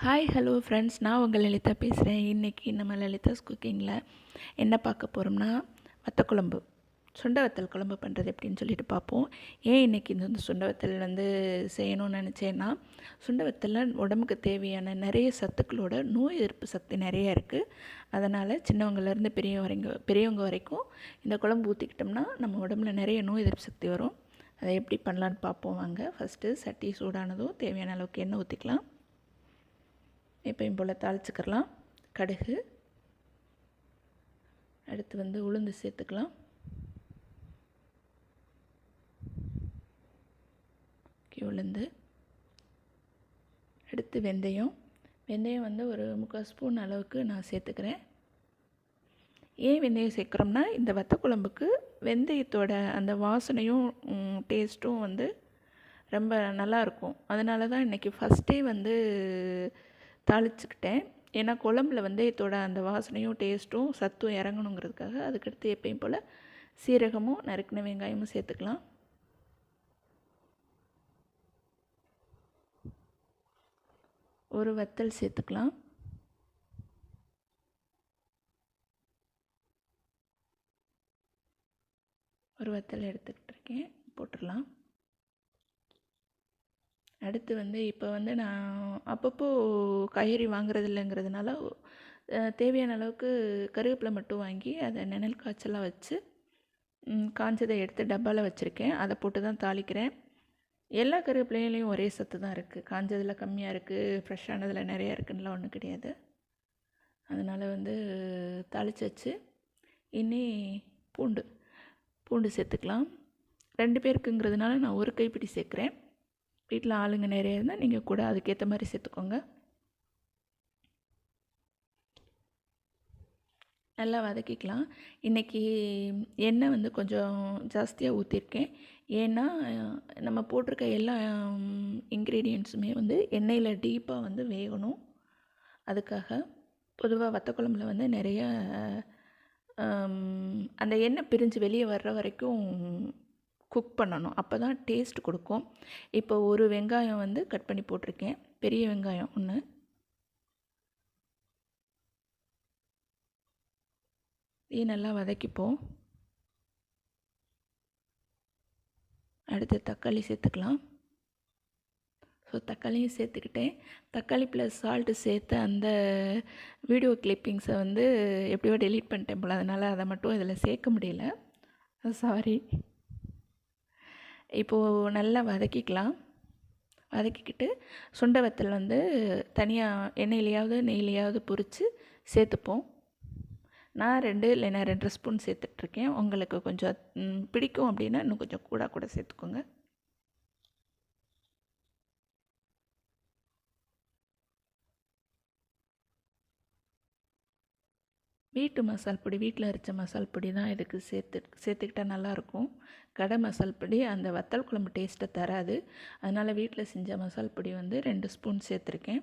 Hi hello friends, நான் உங்கள் லலிதா பேசுகிறேன். இன்றைக்கி நம்ம லலிதாஸ் குக்கிங்கில் என்ன பார்க்க போகிறோம்னா வத்தக்குழம்பு, சுண்டை வத்தல் குழம்பு பண்ணுறது எப்படின்னு சொல்லிட்டு பார்ப்போம். ஏன் இன்றைக்கி இந்த சுண்டை வத்தல் செய்யணும்னு நினச்சேன்னா, சுண்டை வத்தலில் உடம்புக்கு தேவையான நிறைய சத்துக்களோட நோய் எதிர்ப்பு சக்தி நிறைய இருக்குது. அதனால் சின்னவங்கலேருந்து பெரியவங்க வரைக்கும் இந்த குழம்பு ஊற்றிக்கிட்டோம்னா நம்ம உடம்புல நிறைய நோய் எதிர்ப்பு சக்தி வரும். அதை எப்படி பண்ணலான்னு பார்ப்போம் வாங்க. ஃபஸ்ட்டு சட்டி சூடானதும் தேவையான அளவுக்கு எண்ணெய் ஊற்றிக்கலாம். எப்பயும் போல் தாளிச்சுக்கலாம். கடுகு, அடுத்து உளுந்து சேர்த்துக்கலாம். உளுந்து, அடுத்து வெந்தயம் ஒரு 3/4 ஸ்பூன் அளவுக்கு நான் சேர்த்துக்கிறேன். ஏன் வெந்தயம் சேர்க்குறோம்னா, இந்த வத்தக்குழம்புக்கு வெந்தயத்தோட அந்த வாசனையும் டேஸ்ட்டும் ரொம்ப நல்லாயிருக்கும். அதனால தான் இன்றைக்கி ஃபஸ்ட்டே தாளிச்சுக்கிட்டேன். ஏன்னா குழம்புல வெந்தயத்தோட அந்த வாசனையும் டேஸ்ட்டும் சத்தும் இறங்கணுங்கிறதுக்காக. அதுக்கடுத்து எப்பயும் போல் சீரகமும் நறுக்கின வெங்காயமும் சேர்த்துக்கலாம். ஒரு வத்தல் சேர்த்துக்கலாம். ஒரு வத்தல் எடுத்துக்கிட்டு இருக்கேன், போட்டுடலாம். அடுத்து இப்போ நான் அப்பப்போ காய்கறி வாங்குறது இல்லைங்கிறதுனால தேவையான அளவுக்கு கருவேப்பிலை மட்டும் வாங்கி அதை நிழல் காய்ச்சலாக வச்சு காஞ்சதை எடுத்து டப்பாவில் வச்சுருக்கேன். அதை போட்டு தான் தாளிக்கிறேன். எல்லா கருவேப்பிலையிலையும் ஒரே சத்து தான் இருக்குது. காஞ்சதில் கம்மியாக இருக்குது, ஃப்ரெஷ்ஷானதில் நிறையா இருக்குன்னுலாம் ஒன்றும் கிடையாது. அதனால் தாளித்து வச்சு இனி பூண்டு சேர்த்துக்கலாம். 2 பேருக்குங்கிறதுனால நான் ஒரு கைப்பிடி சேர்க்குறேன். வீட்டில் ஆளுங்க நிறைய இருந்தால் நீங்கள் கூட அதுக்கேற்ற மாதிரி சேர்த்துக்கோங்க. நல்லா வதக்கிக்கலாம். இன்றைக்கி எண்ணெய் கொஞ்சம் ஜாஸ்தியாக ஊற்றிருக்கேன். ஏன்னா நம்ம போட்டிருக்க எல்லா இன்க்ரீடியன்ட்ஸுமே எண்ணெயில் டீப்பாக வேகணும். அதுக்காக பொதுவாக வத்தக்குழம்புல நிறைய அந்த எண்ணெய் பிரிஞ்சு வெளியே வர்ற வரைக்கும் குக் பண்ணணும். அப்போ தான் டேஸ்ட் கொடுக்கும். இப்போ ஒரு வெங்காயம் கட் பண்ணி போட்டிருக்கேன், பெரிய வெங்காயம் 1. இது நல்லா வதக்கிப்போம். அடுத்து தக்காளி சேர்த்துக்கலாம். தக்காளியும் சேர்த்துக்கிட்டேன். தக்காளி ப்ளஸ் சால்ட்டு சேர்த்து அந்த வீடியோ கிளிப்பிங்ஸை எப்படியோ டெலீட் பண்ணிட்டேன் போல். அதனால் அதை மட்டும் இதில் சேர்க்க முடியல, சாரி. இப்போது நல்லா வதக்கிக்கலாம். வதக்கிக்கிட்டு சுண்டை வத்தல் தனியாக எண்ணெயிலையாவது நெய்லையாவது பொரித்து சேர்த்துப்போம். நான் 2 இல்லைன்னா 2.5 ஸ்பூன் சேர்த்துட்ருக்கேன். உங்களுக்கு கொஞ்சம் பிடிக்கும் அப்படின்னா இன்னும் கொஞ்சம் கூட சேர்த்துக்கோங்க. வீட்டு மசால் பொடி, வீட்டில் அரைச்ச மசால் பொடி தான் இதுக்கு சேர்த்துக்கிட்டால் நல்லாயிருக்கும். கடை மசால் பொடி அந்த வத்தல் குழம்பு டேஸ்ட்டை தராது. அதனால் வீட்டில் செஞ்ச மசால் பொடி 2 ஸ்பூன் சேர்த்துருக்கேன்.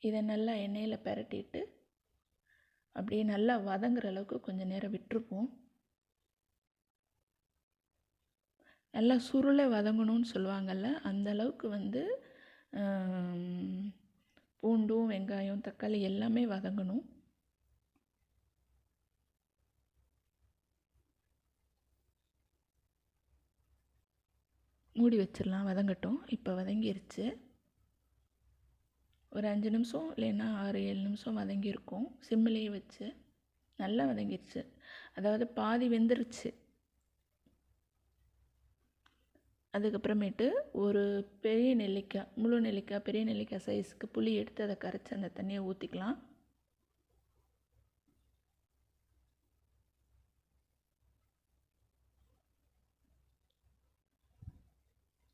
இதை நல்லா எண்ணெயில் பிரட்டிட்டு அப்படியே நல்லா வதங்குற அளவுக்கு கொஞ்சம் நேரம் விட்டுருப்போம். நல்லா சுருளை வதங்கணும்னு சொல்லுவாங்கள்ல, அந்த அளவுக்கு பூண்டும் வெங்காயம் தக்காளி எல்லாமே வதங்கணும். மூடி வச்சிடலாம், வதங்கட்டும். இப்போ வதங்கிருச்சு. ஒரு 5 நிமிஷம் இல்லைன்னா 6-7 நிமிஷம் வதங்கியிருக்கும். சிம்மிலேயே வச்சு நல்லா வதங்கிருச்சு. அதாவது பாதி வெந்துருச்சு. அதுக்கப்புறமேட்டு ஒரு பெரிய நெல்லிக்காய், முழு நெல்லிக்காய், பெரிய நெல்லிக்காய் சைஸுக்கு புளி எடுத்து அதை கரைச்சி அந்த தண்ணியை ஊற்றிக்கலாம்.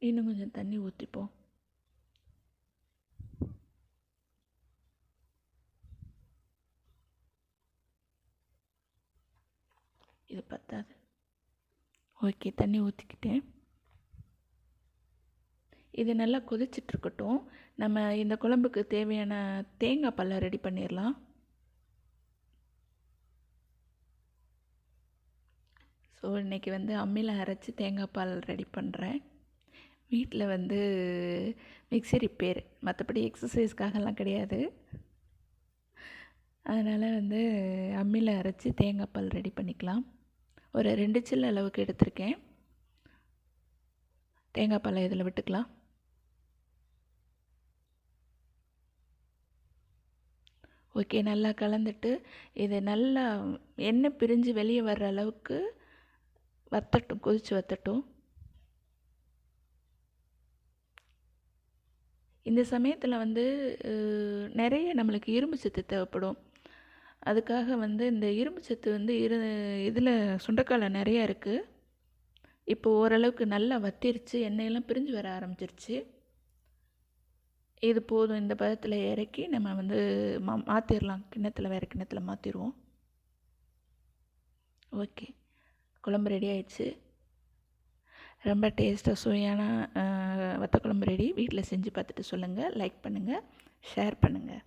இன்னும் கொஞ்சம் தண்ணி ஊற்றிப்போம். இது பத்தாது, ஓகே, தண்ணி ஊற்றிக்கிட்டேன். இது நல்லா கொதிச்சிட்ருக்கட்டும். நம்ம இந்த குழம்புக்கு தேவையான தேங்காய் பாலை ரெடி பண்ணிடலாம். ஸோ இன்றைக்கி அம்மியில் அரைச்சி தேங்காய் பால் ரெடி பண்ணுறேன். வீட்டில் வந்து மிக்ஸி ரிப்பேர், மற்றபடி எக்ஸசைஸ்க்காகலாம் கிடையாது. அதனால் வந்து அம்மியில் அரைச்சி தேங்காய் பால் ரெடி பண்ணிக்கலாம். ஒரு 2 சில்லு அளவுக்கு எடுத்திருக்கேன். தேங்காய் பாலை இதில் விட்டுக்கலாம். ஓகே, நல்லா கலந்துட்டு இதை நல்லா எண்ணெய் பிரிஞ்சு வெளியே வர்ற அளவுக்கு வற்றட்டும், கொதித்து வற்றட்டும். இந்த சமயத்தில் வந்து நிறைய நம்மளுக்கு இரும்பு சத்து தேவைப்படும். அதுக்காக வந்து இந்த இரும்பு சத்து வந்து இதில் சுண்டைக்காயில் நிறையா இருக்குது. இப்போ ஓரளவுக்கு நல்லா வத்திருச்சு, எண்ணெயெல்லாம் பிரிஞ்சு வர ஆரம்பிச்சிருச்சு. இது போதும். இந்த பதத்தில் இறக்கி நம்ம வந்து மாற்றிடலாம். கிண்ணத்தில், வேறு கிண்ணத்தில் மாற்றிடுவோம். ஓகே, குழம்பு ரெடி ஆயிடுச்சு. ரொம்ப டேஸ்ட்டாக சுவையான வத்த குழம்பு ரெடி. வீட்டில் செஞ்சு பார்த்துட்டு சொல்லுங்கள். லைக் பண்ணுங்கள், ஷேர் பண்ணுங்கள்.